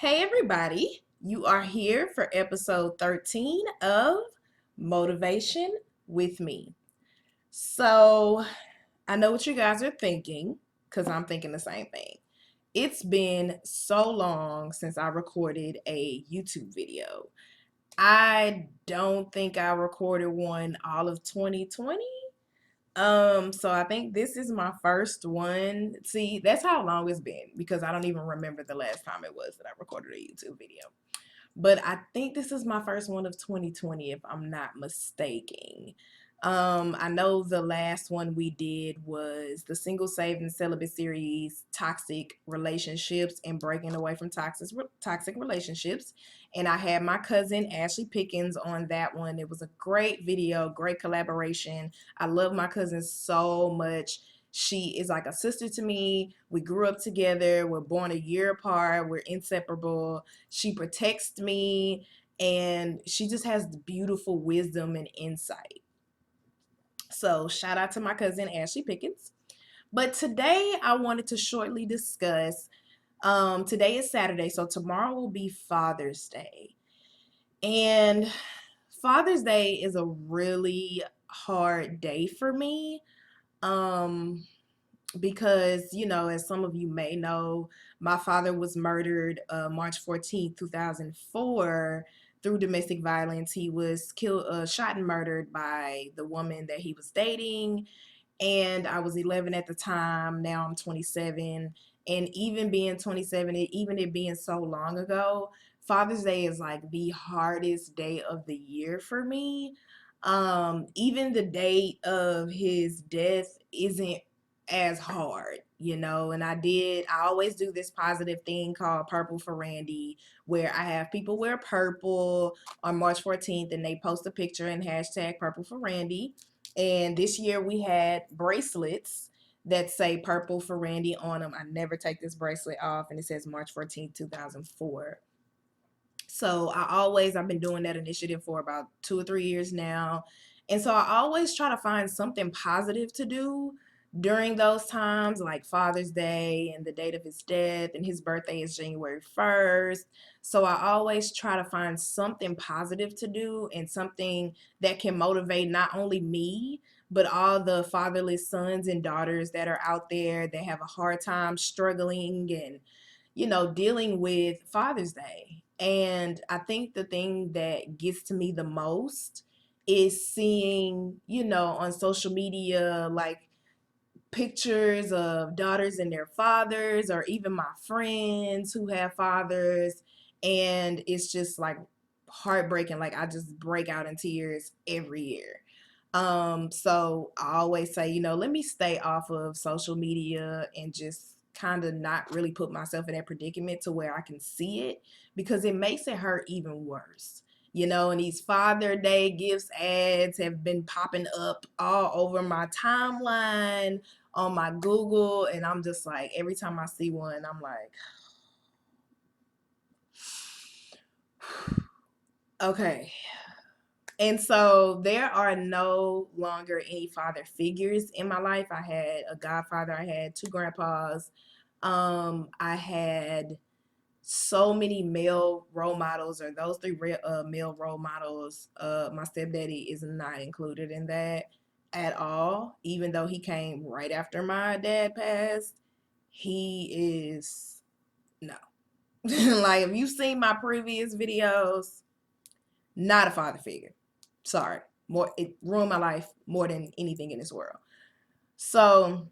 Hey, everybody. You are here for episode 13 of Motivation with Me. So, I know what you guys are thinking because I'm thinking the same thing. It's been so long since I recorded a YouTube video. I don't think I recorded one all of 2020. So I think this is my first one. See, that's how long it's been because I don't even remember the last time it was that I recorded a YouTube video. But I think this is my first one of 2020, if I'm not mistaken. I know the last one we did was the Single Saved and Celibate series, Toxic Relationships and Breaking Away from Toxic Relationships. And I had my cousin Ashley Pickens on that one. It was a great video, great collaboration. I love my cousin so much. She is like a sister to me. We grew up together. We're born a year apart. We're inseparable. She protects me, and she just has beautiful wisdom and insight. So shout out to my cousin Ashley Pickens. But today I wanted to shortly discuss. Today is Saturday, so tomorrow will be Father's Day, and Father's Day is a really hard day for me. Um, because as some of you may know, my father was murdered March 14th, 2004, through domestic violence. He was killed, shot and murdered by the woman that he was dating, and I was 11 at the time. Now I'm 27, and even being 27, even it being so long ago, Father's Day is like the hardest day of the year for me. Even the date of his death isn't as hard, and I always do this positive thing called Purple for Randy, where I have people wear purple on March 14th and they post a picture and hashtag Purple for Randy. And this year we had bracelets that say Purple for Randy on them. I never take this bracelet off, and it says March 14th, 2004. So I've been doing that initiative for about 2 or 3 years now. And so I always try to find something positive to do during those times, like Father's Day and the date of his death, and his birthday is January 1st. So I always try to find something positive to do and something that can motivate not only me, but all the fatherless sons and daughters that are out there that have a hard time struggling and dealing with Father's Day. And I think the thing that gets to me the most is seeing, on social media, like pictures of daughters and their fathers, or even my friends who have fathers. And it's just like heartbreaking. Like I just break out in tears every year. So I always say, let me stay off of social media and just kind of not really put myself in that predicament to where I can see it, because it makes it hurt even worse. And these Father Day gifts ads have been popping up all over my timeline on my Google, and I'm just like, every time I see one, I'm like, okay. And so there are no longer any father figures in my life. I had a godfather, I had two grandpas, I had so many male role models, or those three male role models. My stepdaddy is not included in that at all, even though he came right after my dad passed. He is no. Like, if you've seen my previous videos, not a father figure. Sorry. It ruined my life more than anything in this world. So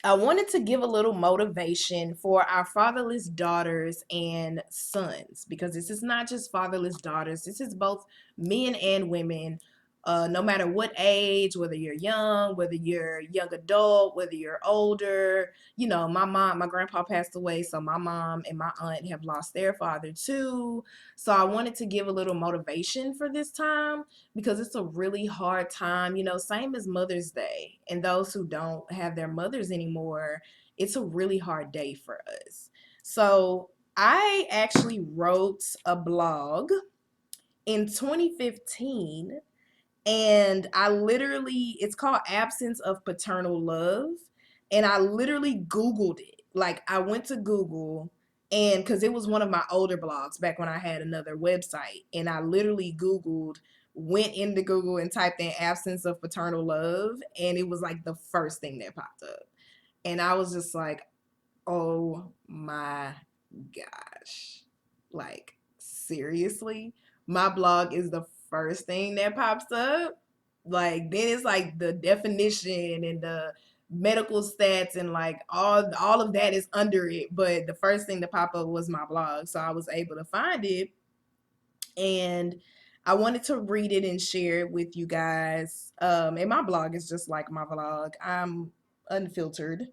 I wanted to give a little motivation for our fatherless daughters and sons, because this is not just fatherless daughters, this is both men and women. No matter what age, whether you're young, whether you're young adult, whether you're older. My grandpa passed away, so my mom and my aunt have lost their father too. So I wanted to give a little motivation for this time, because it's a really hard time, same as Mother's Day. And those who don't have their mothers anymore, it's a really hard day for us. So I actually wrote a blog in 2015, and it's called Absence of Paternal Love. And I literally Googled it. Like, I went to Google And because it was one of my older blogs back when I had another website, and I literally went into Google and typed in absence of paternal love, and it was like the first thing that popped up. And I was just like, oh my gosh. Like, seriously? My blog is the first thing that pops up? Like, then it's like the definition and the medical stats and like all of that is under it. But the first thing to pop up was my blog. So I was able to find it, and I wanted to read it and share it with you guys. And my blog is just like my vlog. I'm unfiltered.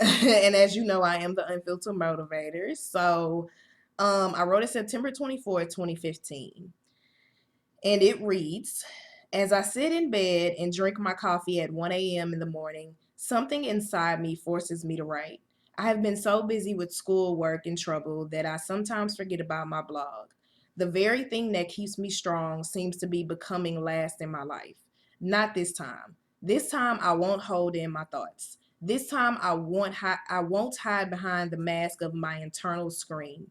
And as you know, I am the unfiltered motivator. So I wrote it September 24th, 2015. And it reads, as I sit in bed and drink my coffee at 1 a.m. in the morning, something inside me forces me to write. I have been so busy with schoolwork and trouble that I sometimes forget about my blog. The very thing that keeps me strong seems to be becoming last in my life. Not this time. This time I won't hold in my thoughts. This time I won't hide behind the mask of my internal scream.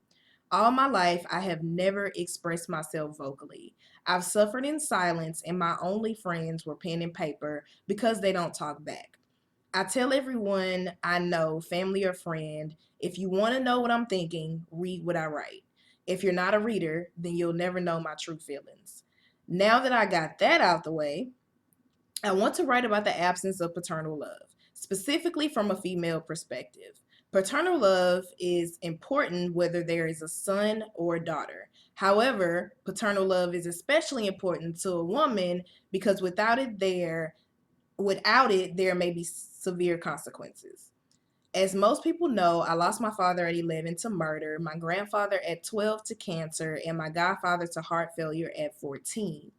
All my life I have never expressed myself vocally. I've suffered in silence, and my only friends were pen and paper because they don't talk back. I tell everyone I know, family or friend, if you want to know what I'm thinking, read what I write. If you're not a reader, then you'll never know my true feelings. Now that I got that out the way, I want to write about the absence of paternal love, specifically from a female perspective. Paternal love is important whether there is a son or a daughter. However, paternal love is especially important to a woman because without it there may be severe consequences. As most people know, I lost my father at 11 to murder, my grandfather at 12 to cancer, and my godfather to heart failure at 14.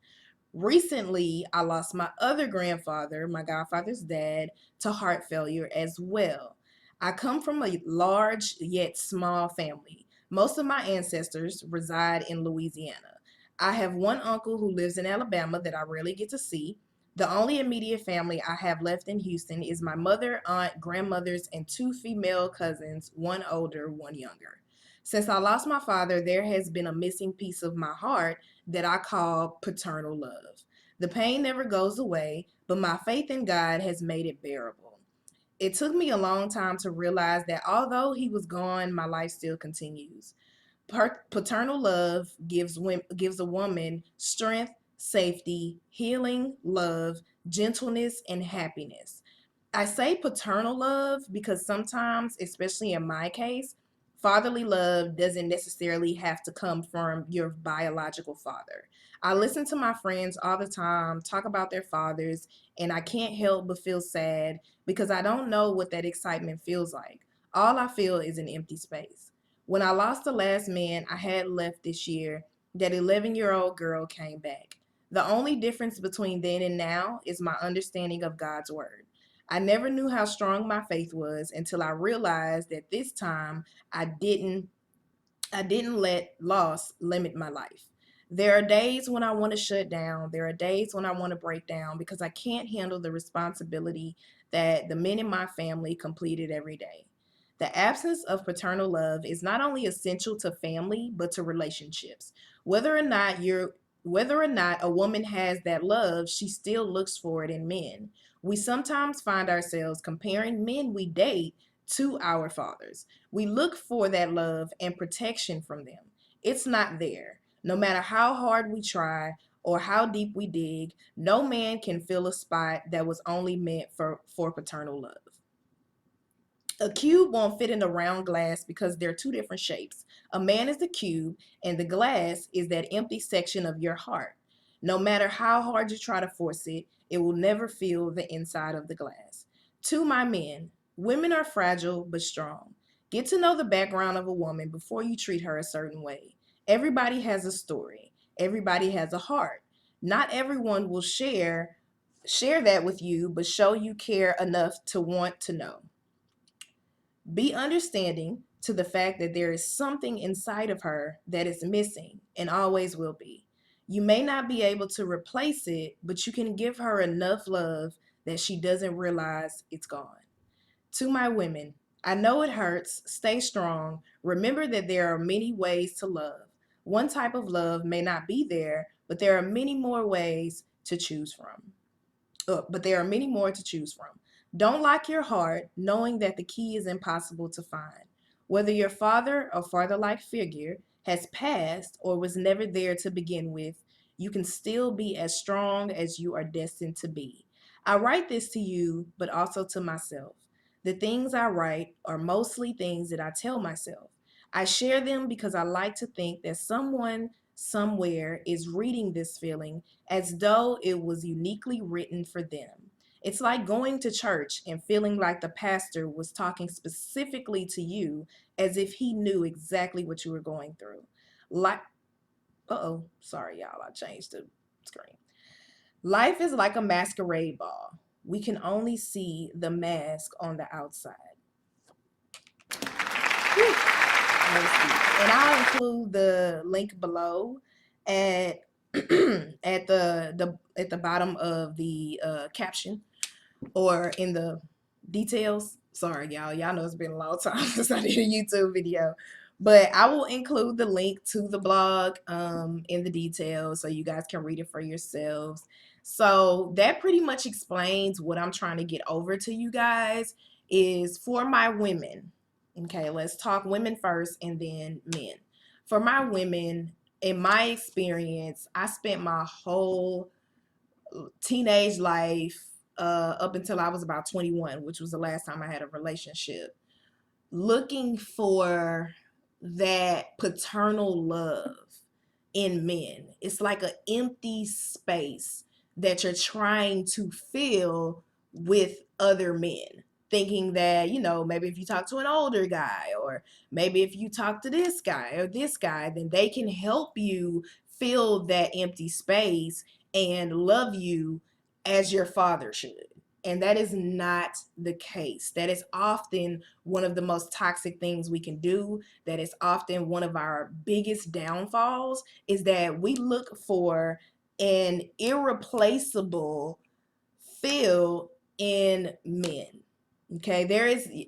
Recently, I lost my other grandfather, my godfather's dad, to heart failure as well. I come from a large yet small family. Most of my ancestors reside in Louisiana. I have one uncle who lives in Alabama that I rarely get to see. The only immediate family I have left in Houston is my mother, aunt, grandmothers, and two female cousins, one older, one younger. Since I lost my father, there has been a missing piece of my heart that I call paternal love. The pain never goes away, but my faith in God has made it bearable. It took me a long time to realize that although he was gone, my life still continues. Paternal love gives a woman strength, safety, healing, love, gentleness, and happiness. I say paternal love because sometimes, especially in my case, fatherly love doesn't necessarily have to come from your biological father. I listen to my friends all the time talk about their fathers, and I can't help but feel sad because I don't know what that excitement feels like. All I feel is an empty space. When I lost the last man I had left this year, that 11-year-old girl came back. The only difference between then and now is my understanding of God's word. I never knew how strong my faith was until I realized that this time I didn't I didn't let loss limit my life. There are days when I want to shut down. There are days when I want to break down because I can't handle the responsibility that the men in my family completed every day. The absence of paternal love is not only essential to family, but to relationships. Whether or not you're whether or not a woman has that love, she still looks for it in men. We sometimes find ourselves comparing men we date to our fathers. We look for that love and protection from them. It's not there. No matter how hard we try or how deep we dig, no man can fill a spot that was only meant for paternal love. A cube won't fit in a round glass because they're two different shapes. A man is the cube, and the glass is that empty section of your heart. No matter how hard you try to force it, it will never fill the inside of the glass. To my men, women are fragile but strong. Get to know the background of a woman before you treat her a certain way. Everybody has a story. Everybody has a heart. Not everyone will share that with you, but show you care enough to want to know. Be understanding to the fact that there is something inside of her that is missing and always will be. You may not be able to replace it, but you can give her enough love that she doesn't realize it's gone. To my women, I know it hurts. Stay strong. Remember that there are many ways to love. One type of love may not be there, but there are many more ways to choose from. But there are many more to choose from. Don't lock your heart, knowing that the key is impossible to find. Whether your father or father like figure has passed or was never there to begin with, you can still be as strong as you are destined to be. I write this to you, but also to myself. The things I write are mostly things that I tell myself. I share them because I like to think that someone somewhere is reading this feeling as though it was uniquely written for them. It's like going to church and feeling like the pastor was talking specifically to you as if he knew exactly what you were going through. Like, uh-oh, sorry y'all, I changed the screen. Life is like a masquerade ball. We can only see the mask on the outside. Whew. And I'll include the link below at at the bottom of the caption or in the details. Sorry, y'all. Y'all know it's been a long time since I did a YouTube video. But I will include the link to the blog in the details so you guys can read it for yourselves. So that pretty much explains what I'm trying to get over to you guys is for my women. Okay, let's talk women first and then men. For my women, in my experience, I spent my whole teenage life up until I was about 21, which was the last time I had a relationship, looking for that paternal love in men. It's like an empty space that you're trying to fill with other men. Thinking that, maybe if you talk to an older guy, or maybe if you talk to this guy or this guy, then they can help you fill that empty space and love you as your father should. And that is not the case. That is often one of the most toxic things we can do. That is often one of our biggest downfalls is that we look for an irreplaceable feel in men. Okay,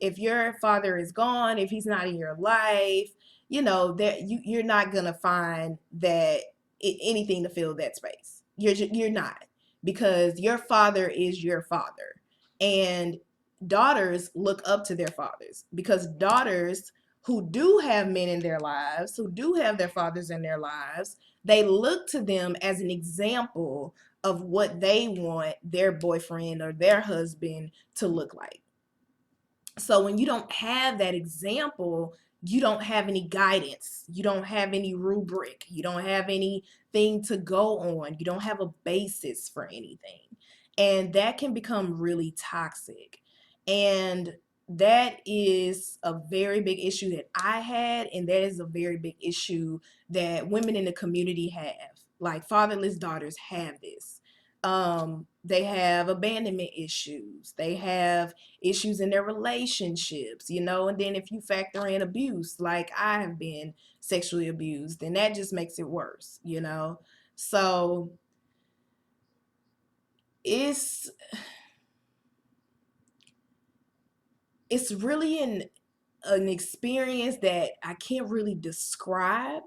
if your father is gone, if he's not in your life, that you're not gonna find that anything to fill that space. You're not, because your father is your father, and daughters look up to their fathers, because daughters who do have men in their lives, who do have their fathers in their lives, they look to them as an example of what they want their boyfriend or their husband to look like. So when you don't have that example, you don't have any guidance. You don't have any rubric. You don't have anything to go on. You don't have a basis for anything. And that can become really toxic. And that is a very big issue that I had, and that is a very big issue that women in the community have. Like fatherless daughters have this. They have abandonment issues. They have issues in their relationships, and then if you factor in abuse, like I have been sexually abused, then that just makes it worse. So it's really an experience that I can't really describe.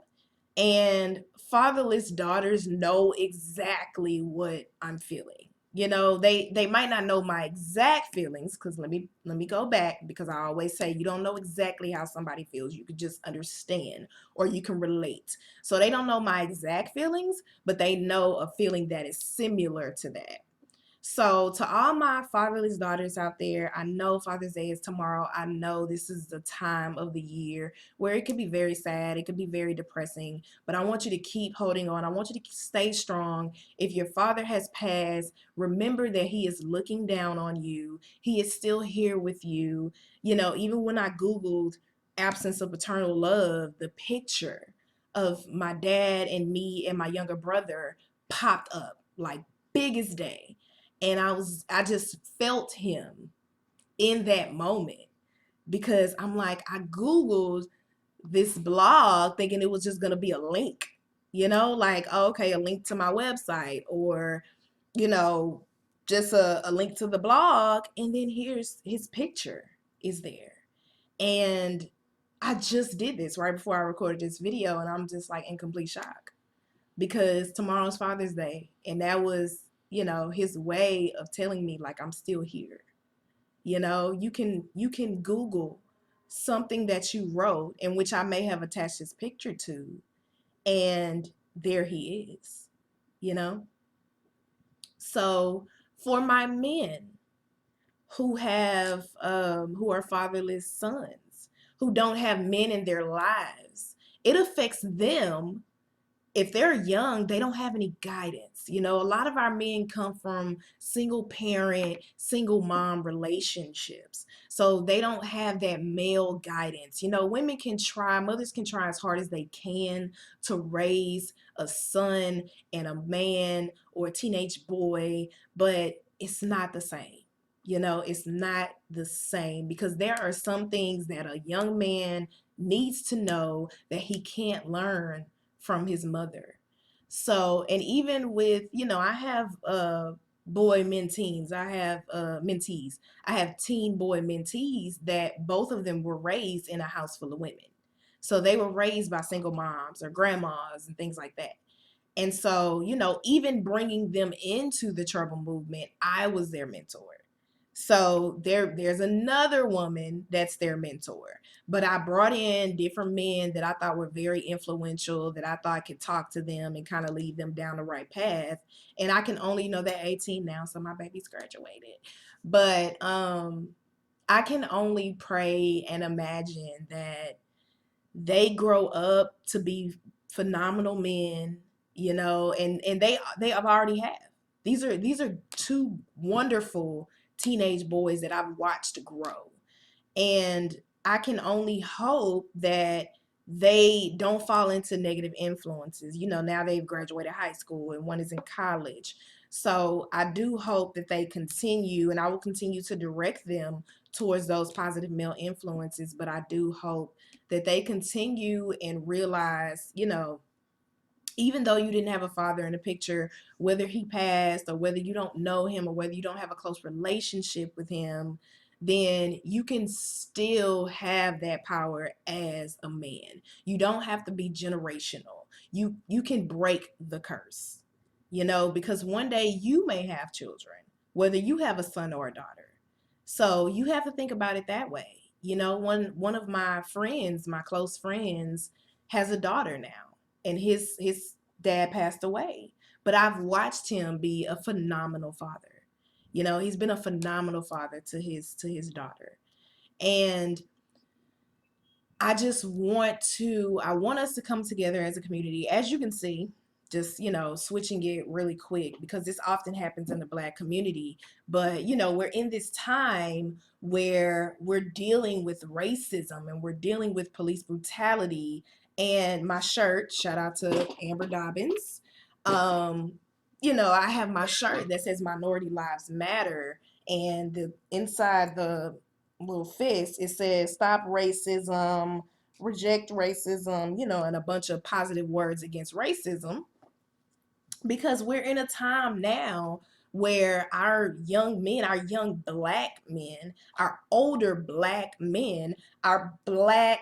And fatherless daughters know exactly what I'm feeling. They might not know my exact feelings, because let me go back, because I always say you don't know exactly how somebody feels. You could just understand, or you can relate. So they don't know my exact feelings, but they know a feeling that is similar to that. So, to all my fatherless daughters out there, I know Father's Day is tomorrow. I know this is the time of the year where it could be very sad, it could be very depressing, but I want you to keep holding on. I want you to stay strong. If your father has passed, remember that he is looking down on you. He is still here with you. Even when I Googled absence of paternal love, the picture of my dad and me and my younger brother popped up like big as day. And I just felt him in that moment, because I'm like, I Googled this blog thinking it was just going to be a link, like, oh, okay, a link to my website, or, you know, just a link to the blog. And then here's his picture is there. And I just did this right before I recorded this video, and I'm just like in complete shock because tomorrow's Father's Day, and that was, his way of telling me like I'm still here. You can Google something that you wrote, in which I may have attached his picture to, and there he is. You know. So for my men who are fatherless sons, who don't have men in their lives, it affects them. If they're young, they don't have any guidance. A lot of our men come from single parent, single mom relationships. So they don't have that male guidance. Mothers can try as hard as they can to raise a son and a man or a teenage boy, but it's not the same. It's not the same, because there are some things that a young man needs to know that he can't learn from his mother. So, and even with, I have boy mentees, I have teen boy mentees that both of them were raised in a house full of women. So they were raised by single moms or grandmas and things like that. And so, even bringing them into the trouble movement, I was their mentor. So there's another woman that's their mentor. But I brought in different men that I thought were very influential, that I thought could talk to them and kind of lead them down the right path. And I can only, they're 18 now, so my baby's graduated. But I can only pray and imagine that they grow up to be phenomenal men, and they have already have. These are two wonderful teenage boys that I've watched grow. And I can only hope that they don't fall into negative influences. Now they've graduated high school and one is in college. So I do hope that they continue, and I will continue to direct them towards those positive male influences. But I do hope that they continue and realize, even though you didn't have a father in the picture, whether he passed or whether you don't know him or whether you don't have a close relationship with him, then you can still have that power as a man. You don't have to be generational. You can break the curse. Because one day you may have children, whether you have a son or a daughter. So you have to think about it that way. One of my friends, my close friends, has a daughter now, and his dad passed away. But I've watched him be a phenomenal father. He's been a phenomenal father to his daughter. And I want us to come together as a community. As you can see, just, switching it really quick, because this often happens in the Black community. But, we're in this time where we're dealing with racism and we're dealing with police brutality. And my shirt, shout out to Amber Dobbins. I have my shirt that says Minority Lives Matter. And inside the little fist, it says stop racism, reject racism, and a bunch of positive words against racism. Because we're in a time now where our young men, our young Black men, our older Black men, our black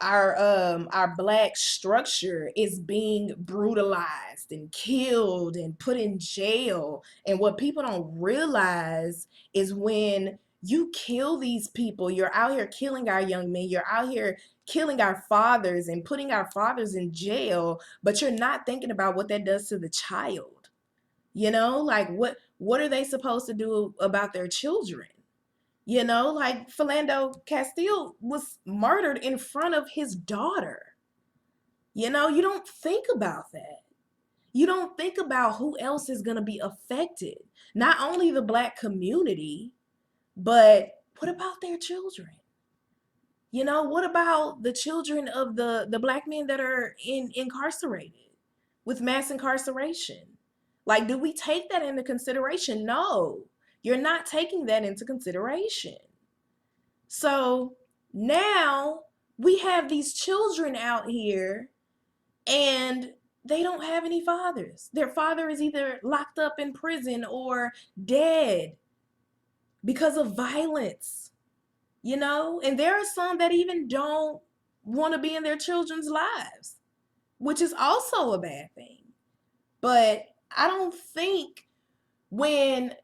our Black structure is being brutalized and killed and put in jail. And what people don't realize is, when you kill these people, you're out here killing our young men, you're out here killing our fathers and putting our fathers in jail, but you're not thinking about what that does to the child. Like, what are they supposed to do about their children? Like Philando Castile was murdered in front of his daughter. You don't think about that. You don't think about who else is going to be affected. Not only the Black community, but what about their children? What about the children of the Black men that are incarcerated with mass incarceration? Like, do we take that into consideration? No, you're not taking that into consideration. So now we have these children out here, and they don't have any fathers. Their father is either locked up in prison or dead because of violence. you know? And there are some that even don't want to be in their children's lives, which is also a bad thing. But I don't think when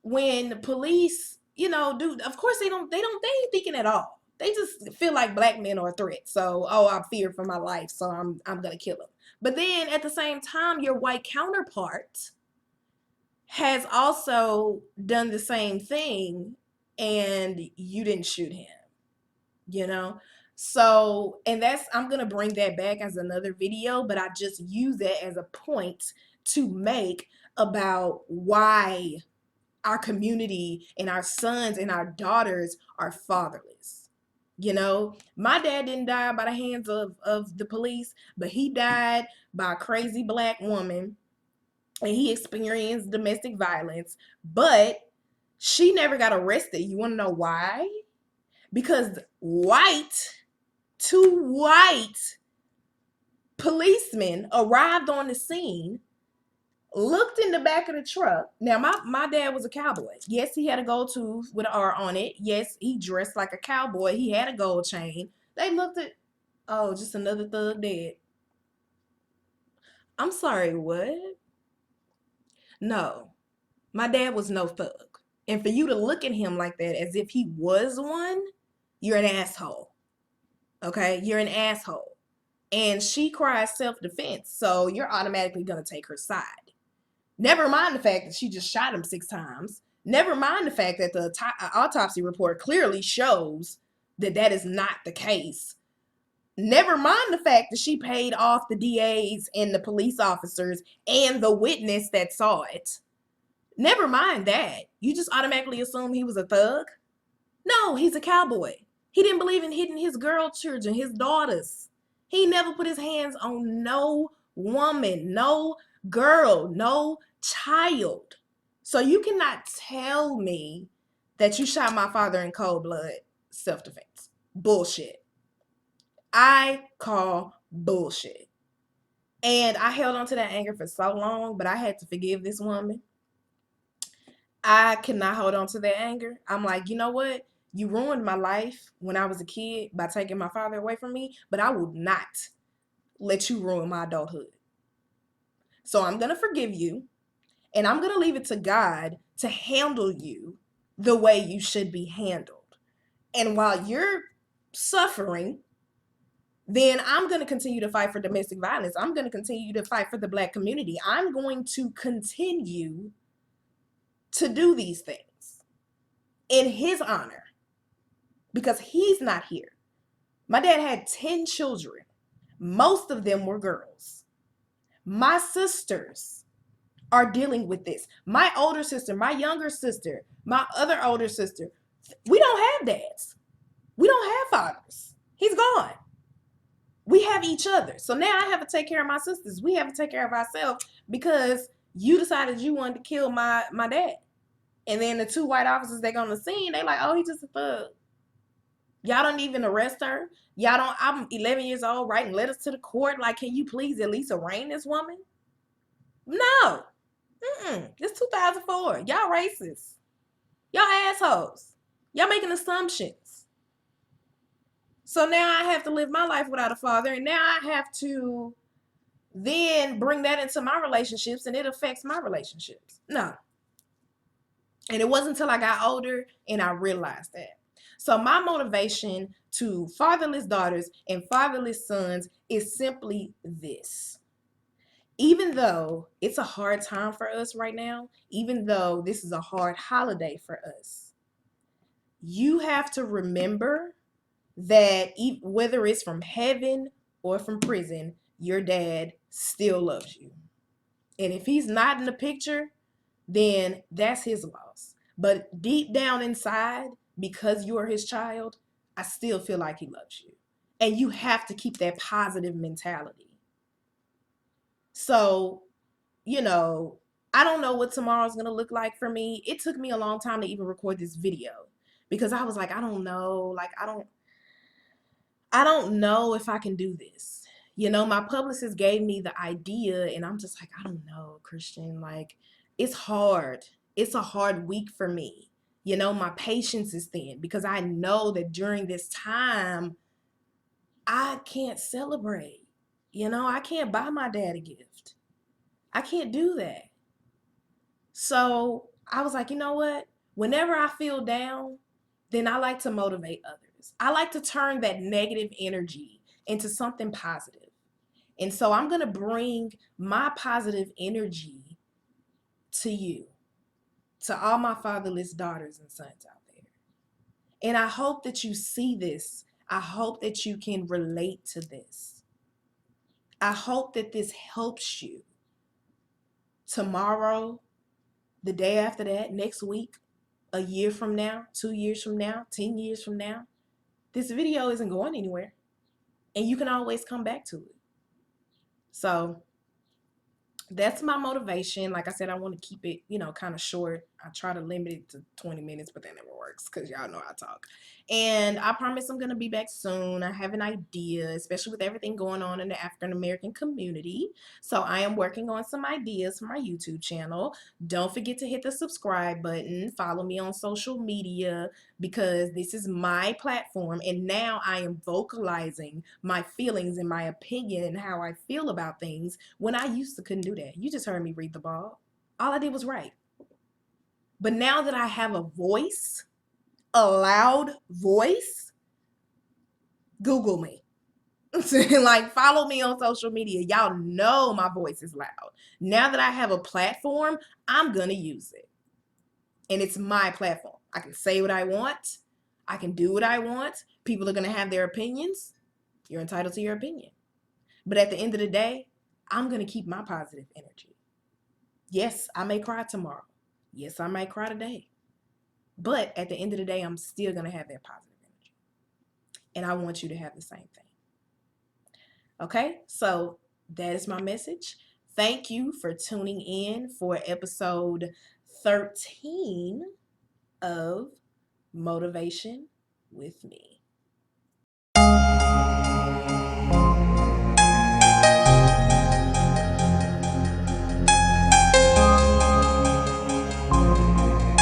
when police, you know, do, of course they ain't thinking at all. They just feel like black men are a threat. So, oh, I'm feared for my life, so I'm gonna kill them. But then at the same time, your white counterpart has also done the same thing and you didn't shoot him, you know? So, and that's, I'm going to bring that back as another video, but I just use that as a point to make about why our community and our sons and our daughters are fatherless. You know, my dad didn't die by the hands of the police, but he died by a crazy black woman and he experienced domestic violence, but she never got arrested. You want to know why? Because two white policemen arrived on the scene, looked in the back of the truck. Now, my dad was a cowboy. Yes, he had a gold tooth with an R on it. Yes, he dressed like a cowboy. He had a gold chain. They looked at, oh, just another thug dead. I'm sorry, what? No, my dad was no thug. And for you to look at him like that as if he was one, you're an asshole. Okay? You're an asshole. And she cries self-defense, so you're automatically going to take her side. Never mind the fact that she just shot him 6 times. Never mind the fact that the autopsy report clearly shows that that is not the case. Never mind the fact that she paid off the DAs and the police officers and the witness that saw it. Never mind that. You just automatically assume he was a thug? No, he's a cowboy. He didn't believe in hitting his girl children, his daughters. He never put his hands on no woman, no girl, no child. So you cannot tell me that you shot my father in cold blood self-defense. Bullshit. I call bullshit. And I held on to that anger for so long, but I had to forgive this woman. I cannot hold on to that anger. I'm like, you know what? You ruined my life when I was a kid by taking my father away from me, but I will not let you ruin my adulthood. So I'm going to forgive you, and I'm going to leave it to God to handle you the way you should be handled. And while you're suffering, then I'm going to continue to fight for domestic violence. I'm going to continue to fight for the black community. I'm going to continue to do these things in his honor because he's not here. My dad had 10 children. Most of them were girls. My sisters are dealing with this. My older sister, my younger sister, my other older sister, we don't have dads. We don't have fathers. He's gone. We have each other. So now I have to take care of my sisters. We have to take care of ourselves because you decided you wanted to kill my dad. And then the 2 white officers, they go on the scene, they like, oh, he's just a thug. Y'all don't even arrest her. Y'all don't, I'm 11 years old writing letters to the court. Like, can you please at least arraign this woman? No. It's 2004. Y'all racist. Y'all assholes. Y'all making assumptions. So now I have to live my life without a father. And now I have to then bring that into my relationships and it affects my relationships. No. And it wasn't until I got older and I realized that. So my motivation to fatherless daughters and fatherless sons is simply this. Even though it's a hard time for us right now, even though this is a hard holiday for us, you have to remember that whether it's from heaven or from prison, your dad still loves you. And if he's not in the picture, then that's his loss. But deep down inside, because you are his child, I still feel like he loves you. And you have to keep that positive mentality. So, you know, I don't know what tomorrow's going to look like for me. It took me a long time to even record this video because I was like, I don't know. Like, I don't know if I can do this. You know, my publicist gave me the idea and I'm just like, I don't know, Christian. Like, it's hard. It's a hard week for me. My patience is thin because I know that during this time, I can't celebrate. I can't buy my dad a gift. I can't do that. So I was like, you know what? Whenever I feel down, then I like to motivate others. I like to turn that negative energy into something positive. And so I'm going to bring my positive energy to you, to all my fatherless daughters and sons out there. And I hope that you see this. I hope that you can relate to this. I hope that this helps you tomorrow, the day after that, next week, a year from now, 2 years from now, 10 years from now. This video isn't going anywhere. And you can always come back to it. So that's my motivation. Like I said, I want to keep it, kind of short. I try to limit it to 20 minutes, but that never works because y'all know I talk. And I promise I'm going to be back soon. I have an idea, especially with everything going on in the African American community. So I am working on some ideas for my YouTube channel. Don't forget to hit the subscribe button. Follow me on social media because this is my platform. And now I am vocalizing my feelings and my opinion and how I feel about things when I used to couldn't do that. You just heard me read the ball. All I did was write. But now that I have a voice, a loud voice, Google me. Like, follow me on social media. Y'all know my voice is loud. Now that I have a platform, I'm going to use it. And it's my platform. I can say what I want. I can do what I want. People are going to have their opinions. You're entitled to your opinion. But at the end of the day, I'm going to keep my positive energy. Yes, I may cry tomorrow. Yes, I might cry today. But at the end of the day, I'm still going to have that positive energy. And I want you to have the same thing. Okay, so that is my message. Thank you for tuning in for episode 13 of Motivation with Me.